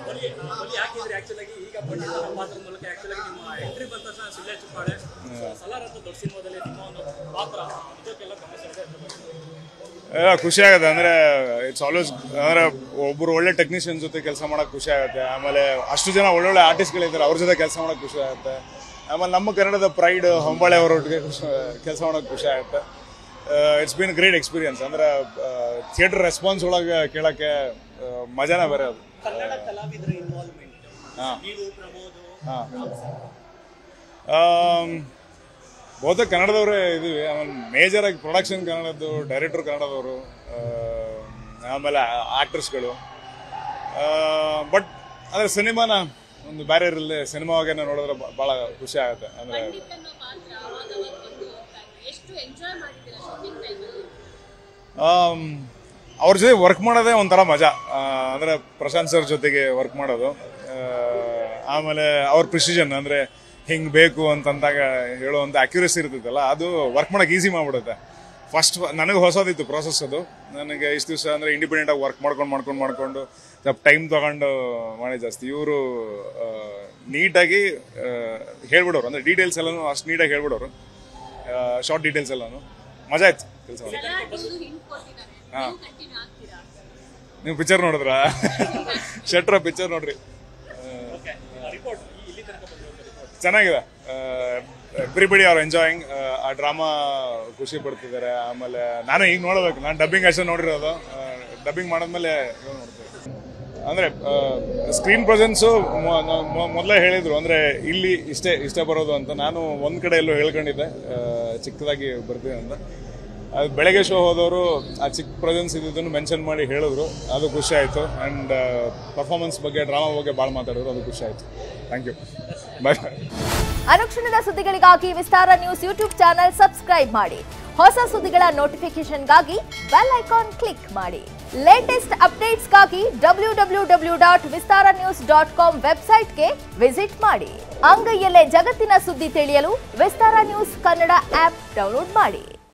ಬಲಿ ಯಾಕಿದ್ರೆ ಆಕ್ಚುಲಿ ಆಗಿ ಈಗ ಪಂಡಿತರ ಪಾತ್ರದ ಮೂಲಕ ಆಕ್ಚುಲಿ ಆಗಿ ನಿಮ್ಮ ಎಂಟ್ರಿ ಬಂದ ತಕ್ಷಣ ಸುಳ್ಯ ಚುಕ್ಕಾಳೆ ಸಲಾರ್ ಅಂತ ದೊಡ್ಡ ಸಿನಿಮಾದಲ್ಲಿ ನಿಮ್ಮ ಒಂದು ಪಾತ್ರ ಇದಕ್ಕೆಲ್ಲ ಖುಷಿ ಆಗುತ್ತೆ. ಅಂದರೆ ಇಟ್ಸ್ ಆಲ್ವೇಸ್ ಅಂದರೆ ಒಬ್ಬರು ಒಳ್ಳೆ ಟೆಕ್ನಿಷಿಯನ್ ಜೊತೆ ಕೆಲಸ ಮಾಡೋಕೆ ಖುಷಿ ಆಗುತ್ತೆ. ಆಮೇಲೆ ಅಷ್ಟು ಜನ ಒಳ್ಳೊಳ್ಳೆ ಆರ್ಟಿಸ್ಟ್ಗಳಿದ್ದಾರೆ, ಅವ್ರ ಜೊತೆ ಕೆಲಸ ಮಾಡೋಕೆ ಖುಷಿ ಆಗುತ್ತೆ. ಆಮೇಲೆ ನಮ್ಮ ಕನ್ನಡದ ಪ್ರೈಡ್ ಹೊಂಬಾಳೆ ಅವರೊಟ್ಟಿಗೆ ಕೆಲಸ ಮಾಡೋಕೆ ಖುಷಿ ಆಗುತ್ತೆ. It's been great experience. ಅಂದರೆ ಥಿಯೇಟರ್ ರೆಸ್ಪಾನ್ಸ್ ಒಳಗೆ ಕೇಳೋಕ್ಕೆ ಮಜಾನೇ ಬೇರೆ ಅದು. ಕನ್ನಡ ಕಲಾವಿದರ ಇನ್ವಾಲ್ವ್ಮೆಂಟ್ ನೀವು ಪ್ರಮೋದ್ ಬಹುತೇಕ ಕನ್ನಡದವರೇ ಇದೀವಿ. ಆಮೇಲೆ ಮೇಜರ್ ಆಗಿ ಪ್ರೊಡಕ್ಷನ್ ಕನ್ನಡದ್ದು, ಡೈರೆಕ್ಟರ್ ಕನ್ನಡದವರು, ಆಮೇಲೆ ಆಕ್ಟರ್ಸ್ಗಳು. ಬಟ್ ಅಂದರೆ ಸಿನಿಮಾನ ಒಂದು ಬ್ಯಾರಿಯರಲ್ಲಿ ಸಿನಿಮಾವಾಗೇ ನೋಡಿದ್ರೆ ಭಾಳ ಖುಷಿ ಆಗುತ್ತೆ. ಅಂದರೆ ಅವ್ರ ಜೊತೆ ವರ್ಕ್ ಮಾಡೋದೇ ಒಂಥರ ಮಜಾ. ಅಂದರೆ ಪ್ರಶಾಂತ್ ಸರ್ ಜೊತೆಗೆ ವರ್ಕ್ ಮಾಡೋದು, ಆಮೇಲೆ ಅವ್ರ ಪ್ರಿಸಿಷನ್ ಅಂದರೆ ಹಿಂಗೆ ಬೇಕು ಅಂತಂದಾಗ ಹೇಳುವಂಥ ಅಕ್ಯುರಸಿ ಇರ್ತೈತಲ್ಲ, ಅದು ವರ್ಕ್ ಮಾಡೋಕೆ ಈಸಿ ಮಾಡಿಬಿಡುತ್ತೆ. ಫಸ್ಟ್ ನನಗೆ ಹೊಸದಿತ್ತು ಪ್ರೋಸೆಸ್ ಅದು. ನನಗೆ ಇಷ್ಟು ದಿವಸ ಅಂದರೆ ಇಂಡಿಪೆಂಡೆಂಟಾಗಿ ವರ್ಕ್ ಮಾಡ್ಕೊಂಡು ಸ್ವಲ್ಪ ಟೈಮ್ ತೊಗೊಂಡು ಮಾಡಿ ಜಾಸ್ತಿ. ಇವರು ನೀಟಾಗಿ ಹೇಳ್ಬಿಡೋರು, ಅಂದರೆ ಡೀಟೇಲ್ಸ್ ಎಲ್ಲನೂ ಅಷ್ಟು ನೀಟಾಗಿ ಹೇಳ್ಬಿಡೋರು, ಶಾರ್ಟ್ ಡೀಟೇಲ್ಸ್ ಎಲ್ಲನೂ ಮಜಾ ಆಯ್ತು ಕೆಲಸ ಮಾಡಿ. ಹಾಂ, ನೀವು ಪಿಕ್ಚರ್ ನೋಡಿದ್ರಾ? ಶೆಟ್ರ ಪಿಕ್ಚರ್ ನೋಡ್ರಿ, ಚೆನ್ನಾಗಿದೆ. ಎವ್ರಿಬಡಿ ಆರ್ ಎಂಜಾಯಿಂಗ್ ಆ ಡ್ರಾಮಾ, ಖುಷಿ ಪಡ್ತಿದ್ದಾರೆ. ಆಮೇಲೆ ನಾನು ಈಗ ನೋಡ್ಬೇಕು, ನಾನು ಡಬ್ಬಿಂಗ್ ಅಷ್ಟೇ ನೋಡಿರೋದು. ಡಬ್ಬಿಂಗ್ ಮಾಡಿದ್ಮೇಲೆ ನೋಡ್ತೀನಿ. ಅಂದರೆ ಸ್ಕ್ರೀನ್ ಪ್ರೆಸೆನ್ಸು ಮೊದಲೇ ಹೇಳಿದರು, ಅಂದರೆ ಇಲ್ಲಿ ಇಷ್ಟೇ ಬರೋದು ಅಂತ. ನಾನು ಒಂದು ಕಡೆ ಎಲ್ಲೋ ಹೇಳ್ಕೊಂಡಿದ್ದೆ ಚಿಕ್ಕದಾಗಿ ಬರ್ತೀನಿ ಅಂತ. ಅದು ಬೆಳಗ್ಗೆ ಶೋ ಹೋದವರು ಆ ಚಿಕ್ಕ ಪ್ರೆಸೆನ್ಸ್ ಇದ್ದಿದ್ದನ್ನು ಮೆನ್ಷನ್ ಮಾಡಿ ಹೇಳಿದ್ರು, ಅದು ಖುಷಿ ಆಯಿತು. ಆ್ಯಂಡ್ ಪರ್ಫಾರ್ಮೆನ್ಸ್ ಬಗ್ಗೆ, ಡ್ರಾಮಾ ಬಗ್ಗೆ ಭಾಳ ಮಾತಾಡಿದ್ರು, ಅದು ಖುಷಿ ಆಯಿತು. ಥ್ಯಾಂಕ್ ಯು, ಬಾಯ್. ಅನುಕ್ಷಣದ ಸುದ್ದಿಗಳಿಗಾಗಿ ವಿಸ್ತಾರ ನ್ಯೂಸ್ ಯೂಟ್ಯೂಬ್ ಚಾನೆಲ್ ಸಬ್ಸ್ಕ್ರೈಬ್ ಮಾಡಿ. ಹೊಸ ಸುದ್ದಿಗಳ ನೋಟಿಫಿಕೇಶನ್ಗಾಗಿ ಬೆಲ್ ಐಕಾನ್ ಕ್ಲಿಕ್ ಮಾಡಿ. ಲೇಟೆಸ್ಟ್ ಅಪ್ಡೇಟ್ಸ್ಗಾಗಿ www.vistaranews.com ವೆಬ್ಸೈಟ್ಗೆ ವಿಸಿಟ್ ಮಾಡಿ. ಅಂಗೈಯಲ್ಲೇ ಜಗತ್ತಿನ ಸುದ್ದಿ ತಿಳಿಯಲು ವಿಸ್ತಾರ ನ್ಯೂಸ್ ಕನ್ನಡ ಆಪ್ ಡೌನ್ಲೋಡ್ ಮಾಡಿ.